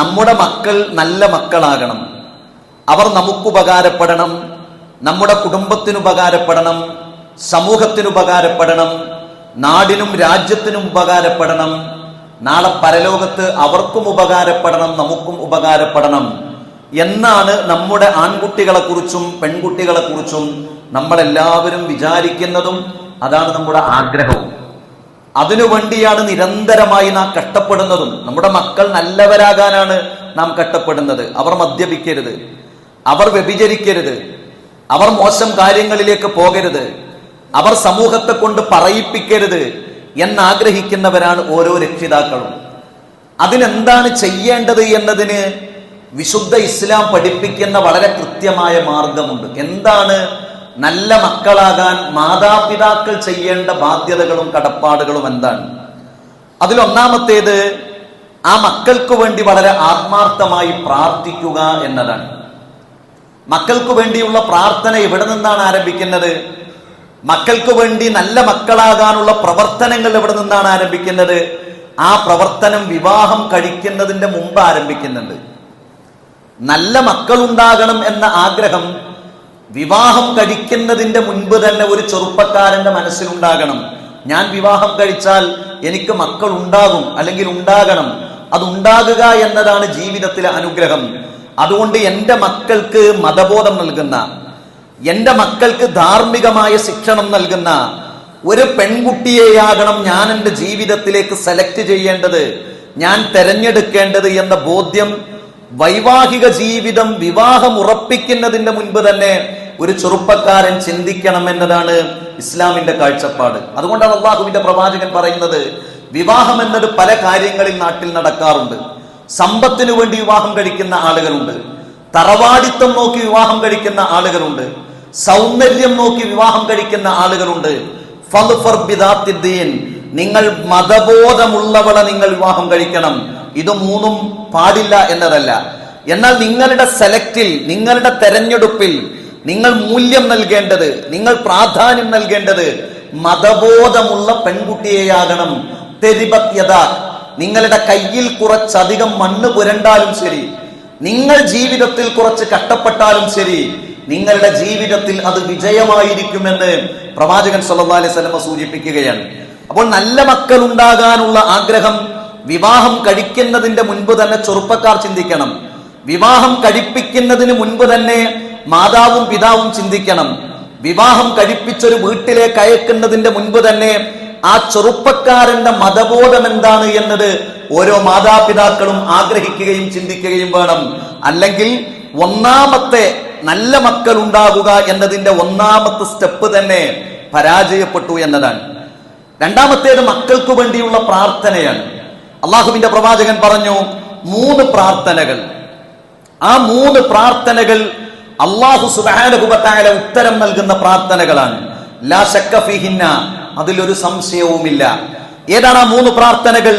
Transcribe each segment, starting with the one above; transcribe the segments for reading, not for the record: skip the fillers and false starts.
നമ്മുടെ മക്കൾ നല്ല മക്കളാകണം, അവർ നമുക്ക് ഉപകാരപ്പെടണം, നമ്മുടെ കുടുംബത്തിന് ഉപകാരപ്പെടണം, സമൂഹത്തിന് ഉപകാരപ്പെടണം, നാടിനും രാജ്യത്തിനും ഉപകാരപ്പെടണം, നാളെ പരലോകത്ത് അവർക്കും ഉപകാരപ്പെടണം, നമുക്കും ഉപകാരപ്പെടണം എന്നാണ് നമ്മുടെ ആൺകുട്ടികളെ കുറിച്ചും പെൺകുട്ടികളെ കുറിച്ചും നമ്മളെല്ലാവരും വിചാരിക്കുന്നതും. അതാണ് നമ്മുടെ ആഗ്രഹവും. അതിനുവേണ്ടിയാണ് നിരന്തരമായി നാം കഷ്ടപ്പെടുന്നതും. നമ്മുടെ മക്കൾ നല്ലവരാകാനാണ് നാം കഷ്ടപ്പെടുന്നത്. അവർ മദ്യപിക്കരുത്, അവർ വ്യഭിചരിക്കരുത്, അവർ മോശം കാര്യങ്ങളിലേക്ക് പോകരുത്, അവർ സമൂഹത്തെ കൊണ്ട് പറയിപ്പിക്കരുത് എന്നാഗ്രഹിക്കുന്നവരാണ് ഓരോ രക്ഷിതാക്കളും. അതിനെന്താണ് ചെയ്യേണ്ടത് എന്നതിന് വിശുദ്ധ ഇസ്ലാം പഠിപ്പിക്കുന്ന വളരെ കൃത്യമായ മാർഗമുണ്ട്. എന്താണ് നല്ല മക്കളാകാൻ മാതാപിതാക്കൾ ചെയ്യേണ്ട ബാധ്യതകളും കടപ്പാടുകളും എന്താണ്? അതിലൊന്നാമത്തേത് ആ മക്കൾക്ക് വേണ്ടി വളരെ ആത്മാർത്ഥമായി പ്രാർത്ഥിക്കുക എന്നതാണ്. മക്കൾക്ക് വേണ്ടിയുള്ള പ്രാർത്ഥന എവിടെ നിന്നാണ് ആരംഭിക്കുന്നത്? മക്കൾക്ക് വേണ്ടി നല്ല മക്കളാകാനുള്ള പ്രവർത്തനങ്ങൾ എവിടെ നിന്നാണ് ആരംഭിക്കുന്നത്? ആ പ്രവർത്തനം വിവാഹം കഴിക്കുന്നതിന്റെ മുമ്പ് ആരംഭിക്കുന്നുണ്ട്. നല്ല മക്കളുണ്ടാകണം എന്ന ആഗ്രഹം വിവാഹം കഴിക്കുന്നതിന്റെ മുൻപ് തന്നെ ഒരു ചെറുപ്പക്കാരന്റെ മനസ്സിലുണ്ടാകണം. ഞാൻ വിവാഹം കഴിച്ചാൽ എനിക്ക് മക്കൾ ഉണ്ടാകും, അല്ലെങ്കിൽ ഉണ്ടാകണം. അതുണ്ടാകുക എന്നതാണ് ജീവിതത്തിലെ അനുഗ്രഹം. അതുകൊണ്ട് എൻ്റെ മക്കൾക്ക് മതബോധം നൽകുന്ന, എൻ്റെ മക്കൾക്ക് ധാർമ്മികമായ ശിക്ഷണം നൽകുന്ന ഒരു പെൺകുട്ടിയെയാകണം ഞാൻ എൻ്റെ ജീവിതത്തിലേക്ക് സെലക്ട് ചെയ്യേണ്ടത്, ഞാൻ തെരഞ്ഞെടുക്കേണ്ടത് എന്ന ബോധ്യം വൈവാഹിക ജീവിതം വിവാഹം ഉറപ്പിക്കുന്നതിന്റെ മുൻപ് തന്നെ ഒരു ചെറുപ്പക്കാരൻ ചിന്തിക്കണം എന്നതാണ് ഇസ്ലാമിന്റെ കാഴ്ചപ്പാട്. അതുകൊണ്ടാണ് അള്ളാഹുവിന്റെ പ്രവാചകൻ പറയുന്നത്, വിവാഹം എന്നത് പല കാര്യങ്ങളിൽ നാട്ടിൽ നടക്കാറുണ്ട്. സമ്പത്തിനു വേണ്ടി വിവാഹം കഴിക്കുന്ന ആളുകളുണ്ട്, തറവാടിത്തം നോക്കി വിവാഹം കഴിക്കുന്ന ആളുകളുണ്ട്, സൗന്ദര്യം നോക്കി വിവാഹം കഴിക്കുന്ന ആളുകളുണ്ട്. ഫദ്ഫർ ബിദാത്തിദ്ദീൻ, നിങ്ങൾ മതബോധമുള്ളവളെ നിങ്ങൾ വിവാഹം കഴിക്കണം. ഇത് മൂന്നും പാടില്ല എന്നതല്ല. എന്നാൽ നിങ്ങളുടെ സെലക്റ്റിൽ, നിങ്ങളുടെ തെരഞ്ഞെടുപ്പിൽ നിങ്ങൾ മൂല്യം നൽകേണ്ടത്, നിങ്ങൾ പ്രാധാന്യം നൽകേണ്ടത് മതബോധമുള്ള പെൺകുട്ടിയെയാകണം. തെരിബത് യദാക്, നിങ്ങളുടെ കയ്യിൽ കുറച്ചധികം മണ്ണ് പുരണ്ടാലും ശരി, നിങ്ങൾ ജീവിതത്തിൽ കുറച്ച് കഷ്ടപ്പെട്ടാലും ശരി, നിങ്ങളുടെ ജീവിതത്തിൽ അത് വിജയമായിരിക്കുമെന്ന് പ്രവാചകൻ സല്ലല്ലാഹു അലൈഹി വസല്ലം സൂചിപ്പിക്കുകയാണ്. അപ്പോൾ നല്ല മക്കൾ ഉണ്ടാകാനുള്ള ആഗ്രഹം വിവാഹം കഴിക്കുന്നതിന്റെ മുൻപ് തന്നെ ചെറുപ്പക്കാർ ചിന്തിക്കണം. വിവാഹം കഴിപ്പിക്കുന്നതിന് മുൻപ് തന്നെ മാതാവും പിതാവും ചിന്തിക്കണം. വിവാഹം കഴിപ്പിച്ചൊരു വീട്ടിലേക്ക് അയക്കുന്നതിന്റെ മുൻപ് തന്നെ ആ ചെറുപ്പക്കാരന്റെ മതബോധം എന്താണ് എന്നത് ഓരോ മാതാപിതാക്കളും ആഗ്രഹിക്കുകയും ചിന്തിക്കുകയും വേണം. അല്ലെങ്കിൽ ഒന്നാമത്തെ നല്ല മക്കൾ ഉണ്ടാകുക എന്നതിന്റെ ഒന്നാമത്തെ സ്റ്റെപ്പ് തന്നെ പരാജയപ്പെട്ടു എന്നതാണ്. രണ്ടാമത്തേത് മക്കൾക്ക് വേണ്ടിയുള്ള പ്രാർത്ഥനയാണ്. അള്ളാഹുവിന്റെ പ്രവാചകൻ പറഞ്ഞു 3 പ്രാർത്ഥനകൾ. ആ 3 പ്രാർത്ഥനകൾ അള്ളാഹു സുബ്ഹാനഹു വ തആല ഉത്തരം നൽകുന്ന പ്രാർത്ഥനകളാണ്. ലാ ശക്ക ഫീഹിന്ന, അതിലൊരു സംശയവുമില്ല. ഏതാണ് ആ 3 പ്രാർത്ഥനകൾ?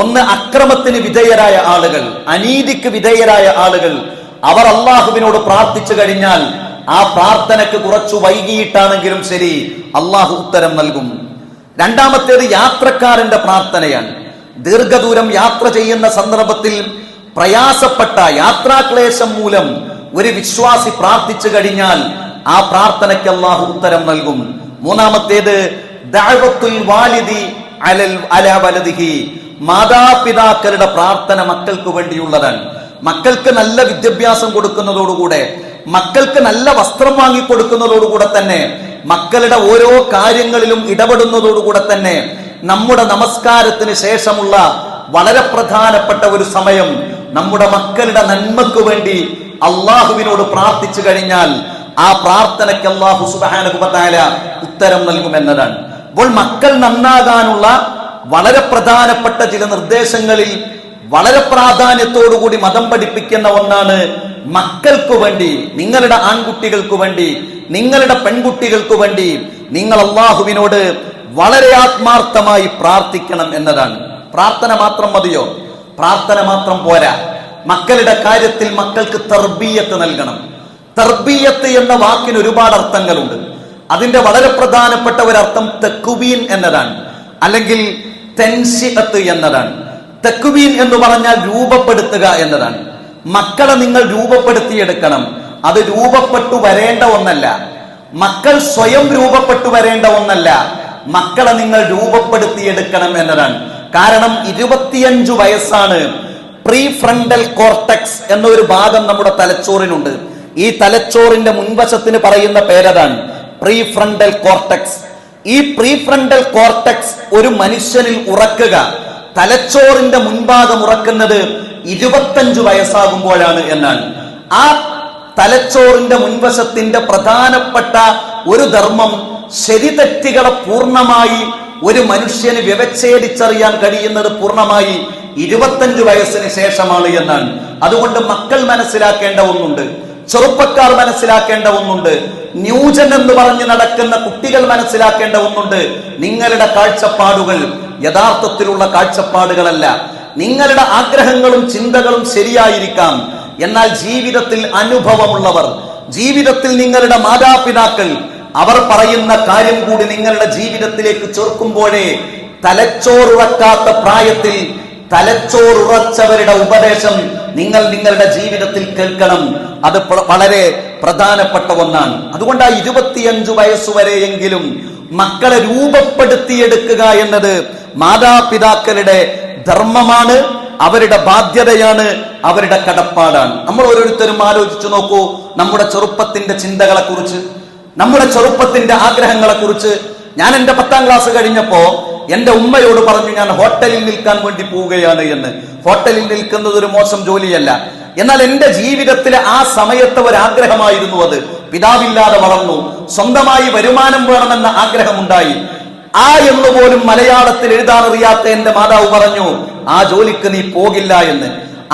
ഒന്ന്, അക്രമത്തിന് വിധേയരായ ആളുകൾ, അനീതിക്ക് വിധേയരായ ആളുകൾ, അവർ അള്ളാഹുവിനോട് പ്രാർത്ഥിച്ചു കഴിഞ്ഞാൽ ആ പ്രാർത്ഥനയ്ക്ക് കുറച്ചു വൈകിയിട്ടാണെങ്കിലും ശരി അള്ളാഹു ഉത്തരം നൽകും. രണ്ടാമത്തേത് യാത്രക്കാരന്റെ പ്രാർത്ഥനയാണ്. ദീർഘദൂരം യാത്ര ചെയ്യുന്ന സന്ദർഭത്തിൽ പ്രയാസപ്പെട്ട യാത്രാക്ലേശം മൂലം ഒരു വിശ്വാസി പ്രാർത്ഥിച്ചു കഴിഞ്ഞാൽ ആ പ്രാർത്ഥനയ്ക്ക് അള്ളാഹു ഉത്തരം നൽകും. മൂന്നാമത്തേത് ദഅവത്തുൽ വാലിദി അലാ വലദിഹി, മാതാപിതാക്കളുടെ പ്രാർത്ഥന മക്കൾക്ക് വേണ്ടിയുള്ളതാണ്. മക്കൾക്ക് നല്ല വിദ്യാഭ്യാസം കൊടുക്കുന്നതോടുകൂടെ, മക്കൾക്ക് നല്ല വസ്ത്രം വാങ്ങിക്കൊടുക്കുന്നതോടുകൂടെ തന്നെ, മക്കളുടെ ഓരോ കാര്യങ്ങളിലും ഇടപെടുന്നതോടുകൂടെ തന്നെ നമ്മുടെ നമസ്കാരത്തിന് ശേഷമുള്ള വളരെ പ്രധാനപ്പെട്ട ഒരു സമയം നമ്മുടെ മക്കളുടെ നന്മക്ക് വേണ്ടി അള്ളാഹുവിനോട് പ്രാർത്ഥിച്ചു കഴിഞ്ഞാൽ ആ പ്രാർത്ഥനയ്ക്ക് അള്ളാഹു സുബ്ഹാനഹു വ തആല ഉത്തരം നൽകുമെന്നതാണ്. അപ്പോൾ മക്കൾ നന്നാകാനുള്ള വളരെ പ്രധാനപ്പെട്ട ചില നിർദ്ദേശങ്ങളിൽ വളരെ പ്രാധാന്യത്തോടുകൂടി മതം പഠിപ്പിക്കുന്ന ഒന്നാണ് മക്കൾക്ക് വേണ്ടി, നിങ്ങളുടെ ആൺകുട്ടികൾക്ക് വേണ്ടി, നിങ്ങളുടെ പെൺകുട്ടികൾക്ക് വേണ്ടി നിങ്ങൾ അള്ളാഹുവിനോട് വളരെ ആത്മാർത്ഥമായി പ്രാർത്ഥിക്കണം എന്നതാണ്. പ്രാർത്ഥന മാത്രം മതിയോ? പ്രാർത്ഥന മാത്രം പോരാ. മക്കളുടെ കാര്യത്തിൽ മക്കൾക്ക് തർബീയത്ത് നൽകണം. തർബീയത്ത് എന്ന വാക്കിന് ഒരുപാട് അർത്ഥങ്ങളുണ്ട്. അതിന്റെ വളരെ പ്രധാനപ്പെട്ട ഒരർത്ഥം തക്വീൻ എന്നതാണ്, അല്ലെങ്കിൽ തൻശിഅത്ത് എന്നതാണ്. തക്വീൻ എന്ന് പറഞ്ഞാൽ രൂപപ്പെടുത്തുക എന്നതാണ്. മക്കളെ നിങ്ങൾ രൂപപ്പെടുത്തിയെടുക്കണം. അത് രൂപപ്പെട്ടു വരേണ്ട ഒന്നല്ല. മക്കൾ സ്വയം രൂപപ്പെട്ടു വരേണ്ട ഒന്നല്ല. മക്കളെ നിങ്ങൾ രൂപപ്പെടുത്തിയെടുക്കണം എന്നതാണ്. കാരണം 25 വയസ്സാണ് പ്രീ ഫ്രണ്ടൽ കോർട്ടക്സ് എന്നൊരു ഭാഗം നമ്മുടെ തലച്ചോറിനുണ്ട്. ഈ തലച്ചോറിന്റെ മുൻവശത്തിന് പറയുന്ന പേരതാണ് പ്രീ ഫ്രണ്ടൽ കോർട്ടക്സ്. ഈ പ്രീ ഫ്രണ്ടൽ കോർട്ടക്സ് ഒരു മനുഷ്യനിൽ ഉറക്കുക, തലച്ചോറിന്റെ മുൻഭാഗം ഉറക്കുന്നത് 25 വയസ്സാകുമ്പോഴാണ് എന്നാണ്. ആ തലച്ചോറിന്റെ മുൻവശത്തിന്റെ പ്രധാനപ്പെട്ട ഒരു ധർമ്മം ശരി തെറ്റുകളെ പൂർണ്ണമായി ഒരു മനുഷ്യന് വ്യവച്ഛേദിച്ചറിയാൻ കഴിയുന്നത് പൂർണ്ണമായി 25 വയസ്സിന് ശേഷമാണ് എന്നാണ്. അതുകൊണ്ട് മക്കൾ മനസ്സിലാക്കേണ്ട ഒന്നുണ്ട്, ചെറുപ്പക്കാർ മനസ്സിലാക്കേണ്ട ഒന്നുണ്ട്, ന്യൂജൻ എന്ന് പറഞ്ഞ് നടക്കുന്ന കുട്ടികൾ മനസ്സിലാക്കേണ്ട ഒന്നുണ്ട്. നിങ്ങളുടെ കാഴ്ചപ്പാടുകൾ യഥാർത്ഥത്തിലുള്ള കാഴ്ചപ്പാടുകളല്ല. നിങ്ങളുടെ ആഗ്രഹങ്ങളും ചിന്തകളും ശരിയായിരിക്കാം, എന്നാൽ ജീവിതത്തിൽ അനുഭവമുള്ളവർ, ജീവിതത്തിൽ നിങ്ങളുടെ മാതാപിതാക്കൾ അവർ പറയുന്ന കാര്യം കൂടി നിങ്ങളുടെ ജീവിതത്തിലേക്ക് ചേർക്കുമ്പോഴേ തലച്ചോറുറക്കാത്ത പ്രായത്തിൽ തലച്ചോറുറച്ചവരുടെ ഉപദേശം നിങ്ങൾ നിങ്ങളുടെ ജീവിതത്തിൽ കേൾക്കണം. അത് വളരെ പ്രധാനപ്പെട്ട ഒന്നാണ്. അതുകൊണ്ട് ആ 25 വയസ്സുവരെയെങ്കിലും മക്കളെ രൂപപ്പെടുത്തിയെടുക്കുക എന്നത് മാതാപിതാക്കളുടെ ധർമ്മമാണ്, അവരുടെ ബാധ്യതയാണ്, അവരുടെ കടപ്പാടാണ്. നമ്മൾ ഓരോരുത്തരും ആലോചിച്ചു നോക്കൂ, നമ്മുടെ ചെറുപ്പത്തിന്റെ ചിന്തകളെ കുറിച്ച്, നമ്മുടെ ചെറുപ്പത്തിന്റെ ആഗ്രഹങ്ങളെ കുറിച്ച്. ഞാൻ എന്റെ 10ാം ക്ലാസ് കഴിഞ്ഞപ്പോ എന്റെ ഉമ്മയോട് പറഞ്ഞു, ഞാൻ ഹോട്ടലിൽ നിൽക്കാൻ വേണ്ടി പോവുകയാണ് എന്ന്. ഹോട്ടലിൽ നിൽക്കുന്നത് ഒരു മോശം ജോലിയല്ല, എന്നാൽ എന്റെ ജീവിതത്തിലെ ആ സമയത്തെ ഒരു ആഗ്രഹമായിരുന്നു അത്. പിതാവില്ലാതെ വളർന്നു, സ്വന്തമായി വരുമാനം വേണമെന്ന ആഗ്രഹമുണ്ടായി. ആ എന്നുപോലും മലയാളത്തിൽ എഴുതാൻ അറിയാത്ത എന്റെ മാതാവ് പറഞ്ഞു, ആ ജോലിക്ക് നീ പോകില്ല എന്ന്.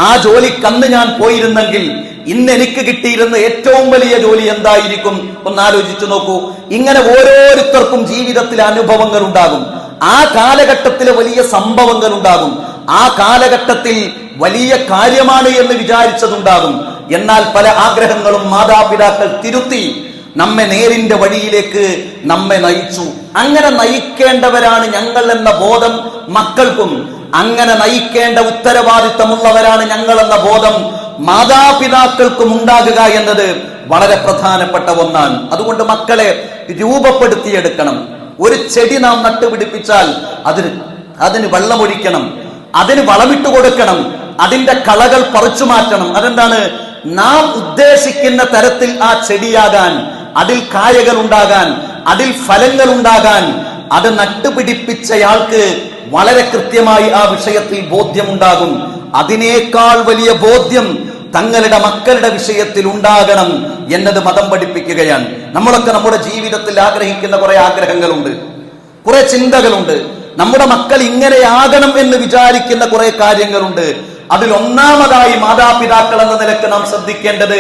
ആ ജോലിക്കന്ന് ഞാൻ പോയിരുന്നെങ്കിൽ ഇന്ന് എനിക്ക് കിട്ടിയിരുന്ന ഏറ്റവും വലിയ ജോലി എന്തായിരിക്കും? ഒന്നാലോചിച്ചു നോക്കൂ. ഇങ്ങനെ ഓരോരുത്തർക്കും ജീവിതത്തിലെ അനുഭവങ്ങൾ ഉണ്ടാകും, ആ കാലഘട്ടത്തിലെ വലിയ സംഭവങ്ങൾ ഉണ്ടാകും, ആ കാലഘട്ടത്തിൽ വലിയ കാര്യമാണ് എന്ന് വിചാരിച്ചതുണ്ടാകും. എന്നാൽ പല ആഗ്രഹങ്ങളും മാതാപിതാക്കൾ തിരുത്തി നമ്മെ നേരിന്റെ വഴിയിലേക്ക് നമ്മെ നയിച്ചു. അങ്ങനെ നയിക്കേണ്ടവരാണ് ഞങ്ങൾ എന്ന ബോധം മക്കൾക്കും, അങ്ങനെ നയിക്കേണ്ട ഉത്തരവാദിത്തമുള്ളവരാണ് ഞങ്ങൾ എന്ന ബോധം മാതാപിതാക്കൾക്കും ഉണ്ടാകുക എന്നത് വളരെ പ്രധാനപ്പെട്ട ഒന്നാണ്. അതുകൊണ്ട് മക്കളെ രൂപപ്പെടുത്തിയെടുക്കണം. ഒരു ചെടി നാം നട്ടുപിടിപ്പിച്ചാൽ അതിന് വെള്ളമൊഴിക്കണം, അതിന് വളമിട്ട് കൊടുക്കണം, അതിന്റെ കളകൾ പറിച്ചു മാറ്റണം. അതെന്താണ്? നാം ഉദ്ദേശിക്കുന്ന തരത്തിൽ ആ ചെടിയാകാൻ, അതിൽ കായകൾ ഉണ്ടാകാൻ, അതിൽ ഫലങ്ങൾ ഉണ്ടാകാൻ അത് നട്ടുപിടിപ്പിച്ചയാൾക്ക് വളരെ കൃത്യമായി ആ വിഷയത്തിൽ ബോധ്യമുണ്ടാകും. അതിനേക്കാൾ വലിയ ബോധ്യം തങ്ങളുടെ മക്കളുടെ വിഷയത്തിൽ ഉണ്ടാകണം എന്നത് മതം പഠിപ്പിക്കുകയാണ്. നമ്മളൊക്കെ നമ്മുടെ ജീവിതത്തിൽ ആഗ്രഹിക്കുന്ന കുറെ ആഗ്രഹങ്ങളുണ്ട്, കുറെ ചിന്തകളുണ്ട്. നമ്മുടെ മക്കൾ ഇങ്ങനെയാകണം എന്ന് വിചാരിക്കുന്ന കുറെ കാര്യങ്ങളുണ്ട്. അതിൽ ഒന്നാമതായി മാതാപിതാക്കൾ എന്ന നിലക്ക് നാം ശ്രദ്ധിക്കേണ്ടത്,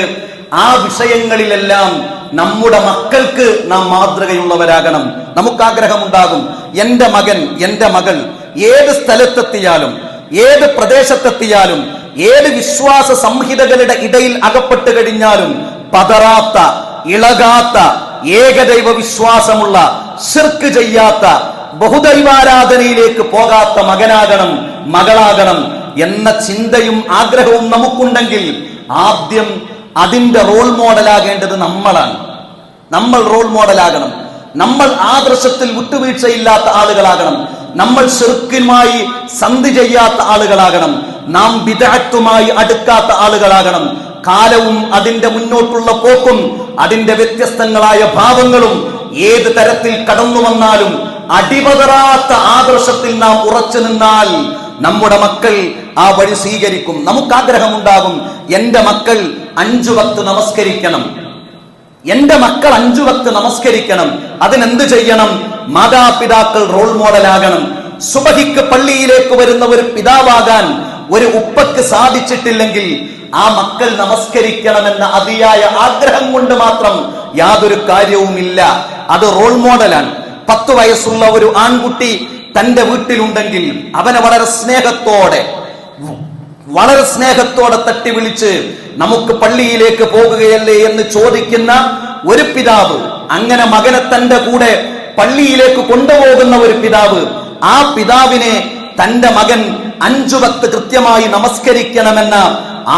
ആ വിഷയങ്ങളിലെല്ലാം നമ്മുടെ മക്കൾക്ക് നാം മാതൃകയുള്ളവരാകണം. നമുക്ക് ആഗ്രഹമുണ്ടാകും, എന്റെ മകൻ, എന്റെ മകൾ ഏത് സ്ഥലത്തെത്തിയാലും, ഏത് പ്രദേശത്തെത്തിയാലും, ഏത് വിശ്വാസ സംഹിതകളുടെ ഇടയിൽ അകപ്പെട്ട് കഴിഞ്ഞാലും പതറാത്ത, ഇളകാത്ത, ഏകദൈവ വിശ്വാസമുള്ള, ശിർക്ക് ചെയ്യാത്ത, ബഹുദൈവാരാധനയിലേക്ക് പോകാത്ത മകനാകണം, മകളാകണം എന്ന ചിന്തയും ആഗ്രഹവും നമുക്കുണ്ടെങ്കിൽ ആദ്യം അതിന്റെ റോൾ മോഡലാകേണ്ടത് നമ്മളാണ്. നമ്മൾ റോൾ മോഡലാകണം. നമ്മൾ ആദർശത്തിൽ വിട്ടുവീഴ്ചയില്ലാത്ത ആളുകളാകണം. നമ്മൾ ശിർക്കുമായി സന്ധി ചെയ്യാത്ത ആളുകളാകണം. നാം ബിദ്അത്തുമായി അടുക്കാത്ത ആളുകളാകണം. കാലവും അതിന്റെ മുന്നോട്ടുള്ള പോക്കും അതിന്റെ വ്യത്യസ്തങ്ങളായ ഭാവങ്ങളും ഏത് തരത്തിൽ കടന്നു വന്നാലും അടിപതറാത്ത ആദർശത്തിൽ നാം ഉറച്ചു നിന്നാൽ നമ്മുടെ മക്കൾ ആ വഴി സ്വീകരിക്കും. നമുക്കാഗ്രഹമുണ്ടാകും, എന്റെ മക്കൾ 5 വക്ത് നമസ്കരിക്കണം, എന്റെ മക്കൾ 5 വക്ത് നമസ്കരിക്കണം. അതിനെന്ത് ചെയ്യണം? മാതാപിതാക്കൾ റോൾ മോഡലാകണം. സുബഹിക്ക് പള്ളിയിലേക്ക് വരുന്ന ഒരു പിതാവാകാൻ ഒരു ഉപ്പക്ക് സാധിച്ചിട്ടില്ലെങ്കിൽ ആ മക്കൾ നമസ്കരിക്കണമെന്ന അതിയായ ആഗ്രഹം കൊണ്ട് മാത്രം യാതൊരു കാര്യവുമില്ല. അത് റോൾ മോഡലാണ്. 10 വയസ്സുള്ള ഒരു ആൺകുട്ടി തന്റെ വീട്ടിലുണ്ടെങ്കിൽ അവനെ വളരെ സ്നേഹത്തോടെ തട്ടി വിളിച്ച് നമുക്ക് പള്ളിയിലേക്ക് പോകുകയല്ലേ എന്ന് ചോദിക്കുന്ന ഒരു പിതാവ്, അങ്ങനെ മകനെ തന്റെ കൂടെ പള്ളിയിലേക്ക് കൊണ്ടുപോകുന്ന ഒരു പിതാവ്, ആ പിതാവിനെ തന്റെ മകൻ 5 വക്ത് കൃത്യമായി നമസ്കരിക്കണമെന്ന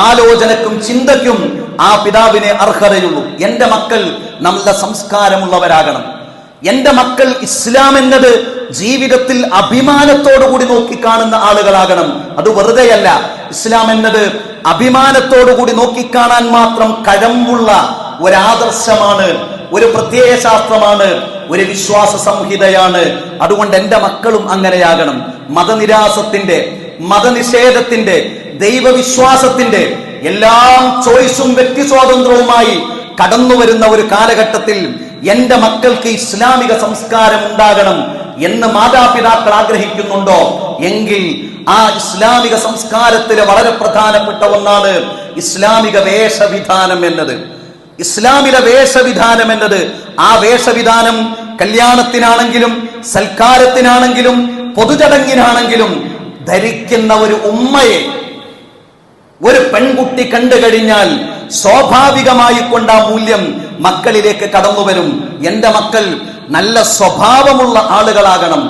ആലോചനക്കും ചിന്തയ്ക്കും ആ പിതാവിനെ അർഹതയുള്ളൂ. എന്റെ മക്കൾ നല്ല സംസ്കാരമുള്ളവരാകണം. എന്റെ മക്കൾ ഇസ്ലാം എന്നത് ജീവിതത്തിൽ അഭിമാനത്തോടുകൂടി നോക്കിക്കാണുന്ന ആളുകളാകണം. അത് വെറുതെയല്ല. ഇസ്ലാം എന്നത് അഭിമാനത്തോടുകൂടി നോക്കിക്കാണാൻ മാത്രം കഴമ്പുള്ള ഒരാദർശമാണ്, ഒരു പ്രത്യയ ശാസ്ത്രമാണ്, ഒരു വിശ്വാസ സംഹിതയാണ്. അതുകൊണ്ട് എന്റെ മക്കളും അങ്ങനെയാകണം. മതനിരാസത്തിന്റെ, മതനിഷേധത്തിന്റെ, ദൈവവിശ്വാസത്തിന്റെ എല്ലാം ചോയ്സും വ്യക്തി സ്വാതന്ത്ര്യവുമായി കടന്നു വരുന്ന ഒരു കാലഘട്ടത്തിൽ എന്റെ മക്കൾക്ക് ഇസ്ലാമിക സംസ്കാരം ഉണ്ടാകണം എന്ന് മാതാപിതാക്കൾ ആഗ്രഹിക്കുന്നുണ്ടോ എങ്കിൽ ആ ഇസ്ലാമിക സംസ്കാരത്തിലെ വളരെ പ്രധാനപ്പെട്ട ഒന്നാണ് ഇസ്ലാമിക വേഷവിധാനം എന്നത്. ഇസ്ലാമിലെ വേഷവിധാനം എന്നത്, ആ വേഷവിധാനം കല്യാണത്തിനാണെങ്കിലും സൽക്കാരത്തിനാണെങ്കിലും പൊതുചടങ്ങിനാണെങ്കിലും ധരിക്കുന്ന ഒരു ഉമ്മയെ ഒരു പെൺകുട്ടി കണ്ടു കഴിഞ്ഞാൽ സ്വാഭാവികമായി കൊണ്ട് ആ മൂല്യം മക്കളിലേക്ക് കടന്നു വരും. എന്റെ മക്കൾ നല്ല സ്വഭാവമുള്ള ആളുകളാകണം,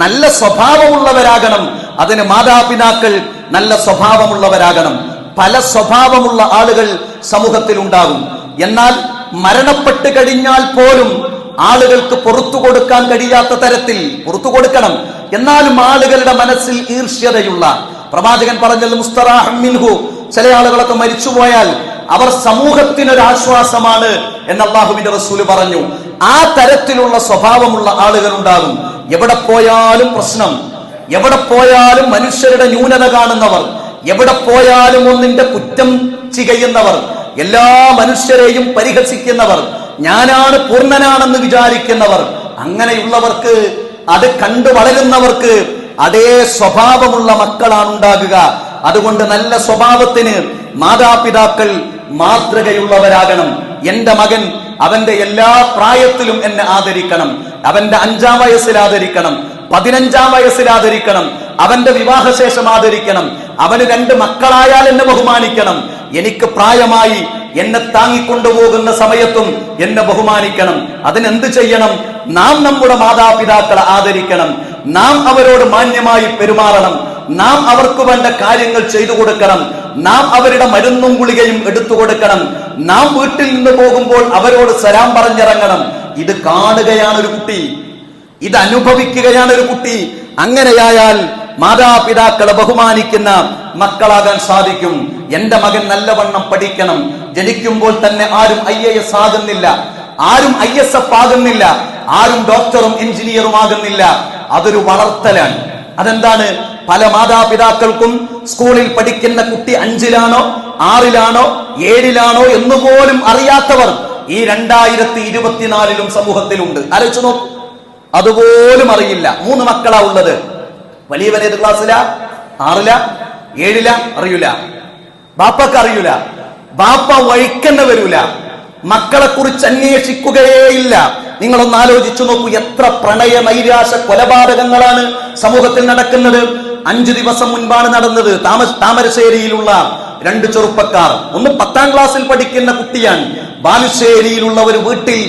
നല്ല സ്വഭാവമുള്ളവരാകണം. അതിന് മാതാപിതാക്കൾ നല്ല സ്വഭാവമുള്ളവരാകണം. പല സ്വഭാവമുള്ള ആളുകൾ സമൂഹത്തിൽ ഉണ്ടാകും. എന്നാൽ മരണപ്പെട്ട് കഴിഞ്ഞാൽ പോലും ആളുകൾക്ക് പുറത്തു കൊടുക്കാൻ കഴിയാത്ത തരത്തിൽ പുറത്തു കൊടുക്കണം. എന്നാലും ആളുകളുടെ മനസ്സിൽ ഈർഷ്യതയുള്ള, പ്രവാചകൻ പറഞ്ഞത് മുസ്തറാഹം മിൻഹു, ചില ആളുകളൊക്കെ മരിച്ചുപോയാൽ അവർ സമൂഹത്തിനൊരാശ്വാസമാണ് എന്ന് അല്ലാഹുവിന്റെ റസൂല് പറഞ്ഞു. ആ തരത്തിലുള്ള സ്വഭാവമുള്ള ആളുകൾ ഉണ്ടാകും. എവിടെ പോയാലും പ്രശ്നം, എവിടെ പോയാലും മനുഷ്യരുടെ ന്യൂനത കാണുന്നവർ, എവിടെ പോയാലും ഒന്നിന്റെ കുറ്റം ചികയുന്നവർ, എല്ലാ മനുഷ്യരെയും പരിഹസിക്കുന്നവർ, ഞാനാണ് പൂർണ്ണനാണെന്ന് വിചാരിക്കുന്നവർ, അങ്ങനെയുള്ളവർക്ക്, അത് കണ്ടു വളരുന്നവർക്ക് അതേ സ്വഭാവമുള്ള മക്കളാണ് ഉണ്ടാകുക. അതുകൊണ്ട് നല്ല സ്വഭാവത്തിന് മാതാപിതാക്കൾ മാതൃകയുള്ളവരാകണം. എന്റെ മകൻ അവന്റെ എല്ലാ പ്രായത്തിലും എന്നെ ആദരിക്കണം. അവന്റെ 5-ാം വയസ്സിൽ ആദരിക്കണം, 15-ാം വയസ്സിൽ ആദരിക്കണം, അവന്റെ വിവാഹശേഷം ആദരിക്കണം. അവന് 2 മക്കളായാൽ എന്നെ ബഹുമാനിക്കണം. എനിക്ക് പ്രായമായി എന്നെ താങ്ങിക്കൊണ്ടുപോകുന്ന സമയത്തും എന്നെ ബഹുമാനിക്കണം. അതിനെന്ത് ചെയ്യണം? നാം നമ്മുടെ മാതാപിതാക്കളെ ആദരിക്കണം. നാം അവരോട് മാന്യമായി പെരുമാറണം. നാം അവർക്ക് വേണ്ട കാര്യങ്ങൾ ചെയ്തു കൊടുക്കണം. നാം അവരുടെ മരുന്നും ഗുളികയും എടുത്തു കൊടുക്കണം. നാം വീട്ടിൽ നിന്ന് പോകുമ്പോൾ അവരോട് സലാം പറഞ്ഞിറങ്ങണം. ഇത് കാണുകയാണ് ഒരു കുട്ടി, ഇത് അനുഭവിക്കുകയാണ് ഒരു കുട്ടി. അങ്ങനെയായാൽ മാതാപിതാക്കളെ ബഹുമാനിക്കുന്ന മക്കളാകാൻ സാധിക്കും. എന്റെ മകൻ നല്ലവണ്ണം പഠിക്കണം. ജനിക്കുമ്പോൾ തന്നെ ആരും IAS ആകുന്നില്ല, ആരും ISF ആകുന്നില്ല, ആരും ഡോക്ടറും എഞ്ചിനീയറും ആകുന്നില്ല. അതൊരു വളർത്തലാണ്. അതെന്താണ്? പല മാതാപിതാക്കൾക്കും സ്കൂളിൽ പഠിക്കുന്ന കുട്ടി 5-ലാണോ 6-ലാണോ 7-ലാണോ എന്നുപോലും അറിയാത്തവർ ഈ 2024 സമൂഹത്തിലുണ്ട്. ആലോചിച്ചു നോക്കൂ, അതുപോലും അറിയില്ല. 3 മക്കളാ ഉള്ളത്. വലിയവൻ ഏത് ക്ലാസ്സിലാ? 6-ലാ 7-ലാ? അറിയൂല. ബാപ്പക്ക് അറിയൂല. ബാപ്പ വഴിക്കന്നെ വരൂല. മക്കളെ കുറിച്ച് അന്വേഷിക്കുകയേയില്ല. നിങ്ങളൊന്ന് ആലോചിച്ചു നോക്കൂ, എത്ര പ്രണയ നൈരാശ കൊലപാതകങ്ങളാണ് സമൂഹത്തിൽ നടക്കുന്നത്. 5 ദിവസം മുൻപാണ് നടന്നത്. താമരശ്ശേരിയിലുള്ള 2 ചെറുപ്പക്കാർ, ഒന്ന് 10-ാം ക്ലാസ്സിൽ പഠിക്കുന്ന കുട്ടിയാണ്. ബാലുശ്ശേരിയിലുള്ള ഒരു വീട്ടിൽ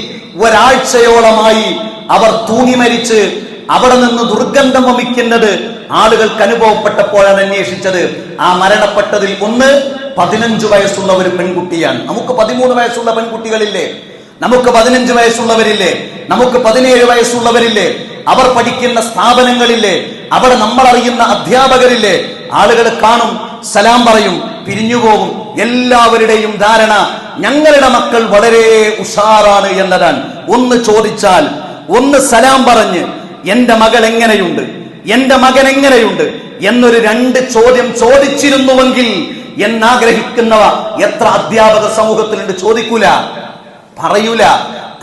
ഒരാഴ്ചയോളമായി അവർ തൂങ്ങി മരിച്ച് അവിടെ നിന്ന് ദുർഗന്ധം വമിക്കുന്നത് ആളുകൾക്ക് അനുഭവപ്പെട്ടപ്പോഴാണ് അന്വേഷിച്ചത്. ആ മരണപ്പെട്ടതിൽ ഒന്ന് 15 വയസ്സുള്ള ഒരു പെൺകുട്ടിയാണ്. നമുക്ക് 13 വയസ്സുള്ള പെൺകുട്ടികളില്ലേ? നമുക്ക് 15 വയസ്സുള്ളവരില്ലേ? നമുക്ക് 17 വയസ്സുള്ളവരില്ലേ? അവർ പഠിക്കുന്ന സ്ഥാപനങ്ങളില്ലേ? അവിടെ നമ്മൾ അറിയുന്ന അധ്യാപകരില്ലേ? ആളുകൾ കാണും, സലാം പറയും, പിരിഞ്ഞുപോകും. എല്ലാവരുടെയും ധാരണ ഞങ്ങളുടെ മക്കൾ വളരെ ഉഷാറാണ് എന്നതാണ്. ഒന്ന് ചോദിച്ചാൽ, ഒന്ന് സലാം പറഞ്ഞ് എന്റെ മകൾ എങ്ങനെയുണ്ട്, എന്റെ മകൻ എങ്ങനെയുണ്ട് എന്നൊരു 2 ചോദ്യം ചോദിച്ചിരുന്നുവെങ്കിൽ എന്നാഗ്രഹിക്കുന്നവ എത്ര അധ്യാപക സമൂഹത്തിലുണ്ട്? ചോദിക്കൂല, പറയൂല,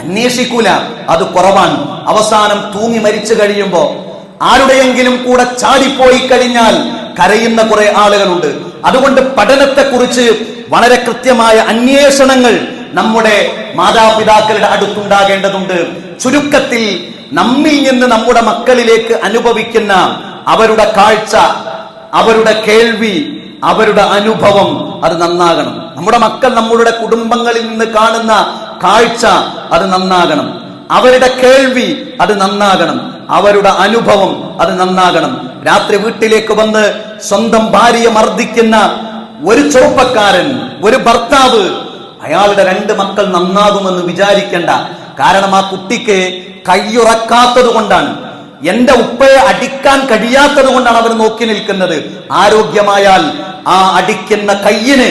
അന്വേഷിക്കൂല. അത് കുറവാണ്. അവസാനം തൂങ്ങി മരിച്ചു കഴിയുമ്പോ ആരുടെയെങ്കിലും കൂടെ ചാടിപ്പോയി കഴിഞ്ഞാൽ കരയുന്ന കുറെ ആളുകളുണ്ട്. അതുകൊണ്ട് പഠനത്തെക്കുറിച്ച് വളരെ കൃത്യമായ അന്വേഷണങ്ങൾ നമ്മുടെ മാതാപിതാക്കളുടെ അടുത്തുണ്ടാകേണ്ടതുണ്ട്. ചുരുക്കത്തിൽ നമ്മിൽ നിന്ന് നമ്മുടെ മക്കളിലേക്ക് അനുഭവിക്കുന്ന അവരുടെ കാഴ്ച, അവരുടെ കേൾവി, അവരുടെ അനുഭവം അത് നന്നാകണം. നമ്മുടെ മക്കൾ നമ്മളുടെ കുടുംബങ്ങളിൽ നിന്ന് കാണുന്ന കാഴ്ച അത് നന്നാകണം. അവരുടെ കേൾവി അത് നന്നാകണം. അവരുടെ അനുഭവം അത് നന്നാകണം. രാത്രി വീട്ടിലേക്ക് വന്ന് സ്വന്തം ഭാര്യയെ മർദ്ദിക്കുന്ന ഒരു ചെറുപ്പക്കാരൻ, ഒരു ഭർത്താവ്, അയാളുടെ 2 മക്കൾ നന്നാകുമെന്ന് വിചാരിക്കേണ്ട. കാരണം ആ കുട്ടിക്ക് കയ്യുറക്കാത്തത് കൊണ്ടാണ്, എന്റെ ഉപ്പയെ അടിക്കാൻ കഴിയാത്തത് കൊണ്ടാണ് അവർ നോക്കി നിൽക്കുന്നത്. ആരോഗ്യമായാൽ ആ അടിക്കുന്ന കയ്യിന്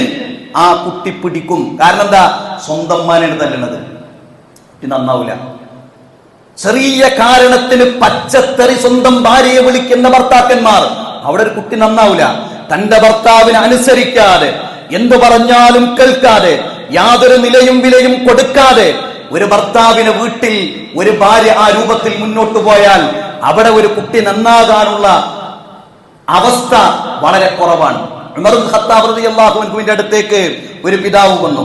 ആ കുട്ടി പിടിക്കും. കാരണം എന്താ? സ്വന്തം മാനാണ് തല്ലുന്നത്. നന്നാവൂല. ചെറിയ കാരണത്തിന് പച്ചത്തെറി സ്വന്തം ഭാര്യയെ വിളിക്കുന്ന ഭർത്താക്കന്മാർ, അവിടെ ഒരു കുട്ടി നന്നാവൂല. തന്റെ ഭർത്താവിനെ അനുസരിക്കാതെ, എന്തു പറഞ്ഞാലും കേൾക്കാതെ, യാതൊരു നിലയും വിലയും കൊടുക്കാതെ ഒരു ഭർത്താവിന് വീട്ടിൽ ഒരു ഭാര്യ ആ രൂപത്തിൽ മുന്നോട്ട് പോയാൽ അവിടെ ഒരു കുട്ടി നന്നാകാനുള്ള അവസ്ഥ വളരെ കുറവാണ്. ഉമർ ഇബ്നു ഖത്താബ് റളിയല്ലാഹു അൻഹുവിന്റെ അടുത്തേക്ക് ഒരു പിതാവ് വന്നു.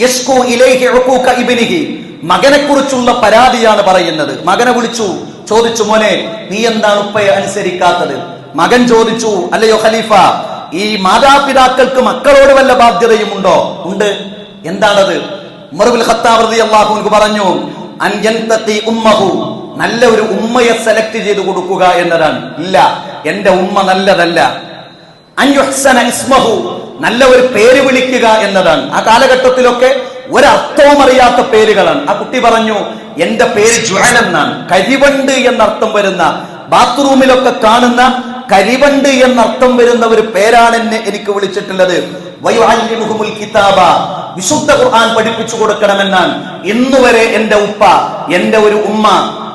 യസ്കു ഇലൈഹി ഉഖൂക ഇബ്നിഹി, മകനെ കുറിച്ചുള്ള പരാതിയാണ് പറയുന്നത്. മകനെ വിളിച്ചു, ചോദിച്ചു, മോനെ നീ എന്താണ് ഉപ്പയെ അനുസരിക്കാത്തത്? മകൻ ചോദിച്ചു, അല്ലയോ ഖലീഫ, ഈ മാതാപിതാക്കൾക്ക് മക്കളോട് വല്ല ബാധ്യതയും ഉണ്ടോ? ഉണ്ട്. എന്താണത്? ഉമർ ഇബ്നു ഖത്താബ് റളിയല്ലാഹു അൻഹു പറഞ്ഞു, അൻ യൻതഖി ഉമ്മഹു, നല്ല ഒരു ഉമ്മയെ സെലക്ട് ചെയ്ത് കൊടുക്കുക എന്നതാണ്. ഇല്ല, എന്റെ ഉമ്മ നല്ലതല്ല. അൻ യുഹ്സന ഇസ്മഹു, നല്ല ഒരു പേര് വിളിക്കുക എന്നതാണ്. ആ കാലഘട്ടത്തിലൊക്കെ ഒരർത്ഥവും അറിയാത്ത പേരുകളാണ്. ആ കുട്ടി പറഞ്ഞു, എന്റെ പേര് ജ്വൽ എന്നാണ്, കരിവണ്ട് എന്നർത്ഥം വരുന്ന, ബാത്റൂമിലൊക്കെ കാണുന്ന കരിവണ്ട് എന്നർത്ഥം വരുന്ന ഒരു പേരാണ് എനിക്ക് വിളിച്ചിട്ടുള്ളത്. വയുഅല്ലിമുഹുൽ കിതാബ, വിശുദ്ധ ഖുർആൻ പഠിപ്പിച്ചു കൊടുക്കണമെന്നാണ്. ഇന്നുവരെ എന്റെ ഉപ്പ, എന്റെ ഒരു ഉമ്മ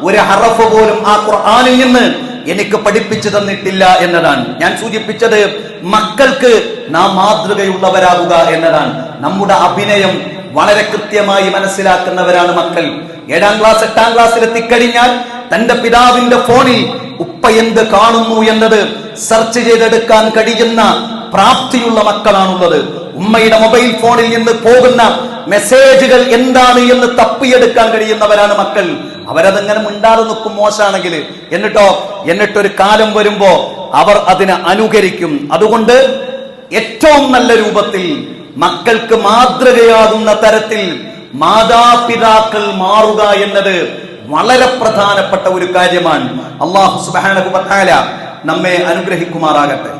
ഒരു ഹറഫ് പോലും ആ ഖുർആനിൽ നിന്ന് എനിക്ക് പഠിപ്പിച്ചു തന്നിട്ടില്ല എന്നതാണ്. ഞാൻ സൂചിപ്പിച്ചത് മക്കൾക്ക് നാം മാതൃകയുള്ളവരാകുക എന്നതാണ്. നമ്മുടെ അഭിനയം വളരെ കൃത്യമായി മനസ്സിലാക്കുന്നവരാണ് മക്കൾ. 7ാം ക്ലാസ് 8ാം ക്ലാസ്സിൽ എത്തിക്കഴിഞ്ഞാൽ തന്റെ പിതാവിന്റെ ഫോണിൽ ഉപ്പ എന്ത് കാണുന്നു എന്നത് സെർച്ച് ചെയ്തെടുക്കാൻ കഴിയുന്ന പ്രാപ്തിയുള്ള മക്കളാണുള്ളത്. ഉമ്മയുടെ മൊബൈൽ ഫോണിൽ നിന്ന് പോകുന്ന മെസ്സേജുകൾ എന്താണ് എന്ന് തപ്പിയെടുക്കാൻ കഴിയുന്നവരാണ് മക്കൾ. അവരതെങ്ങനെ മിണ്ടാതെ നിൽക്കും മോശമാണെങ്കിൽ. എന്നിട്ടൊരു കാലം വരുമ്പോ അവർ അതിനെ അനുകരിക്കും. അതുകൊണ്ട് ഏറ്റവും നല്ല രൂപത്തിൽ മക്കൾക്ക് മാതൃകയാകുന്ന തരത്തിൽ മാതാപിതാക്കൾ മാറുക എന്നത് വളരെ പ്രധാനപ്പെട്ട ഒരു കാര്യമാണ്. അല്ലാഹു സുബ്ഹാനഹു വ തആല നമ്മെ അനുഗ്രഹിക്കുമാറാകട്ടെ.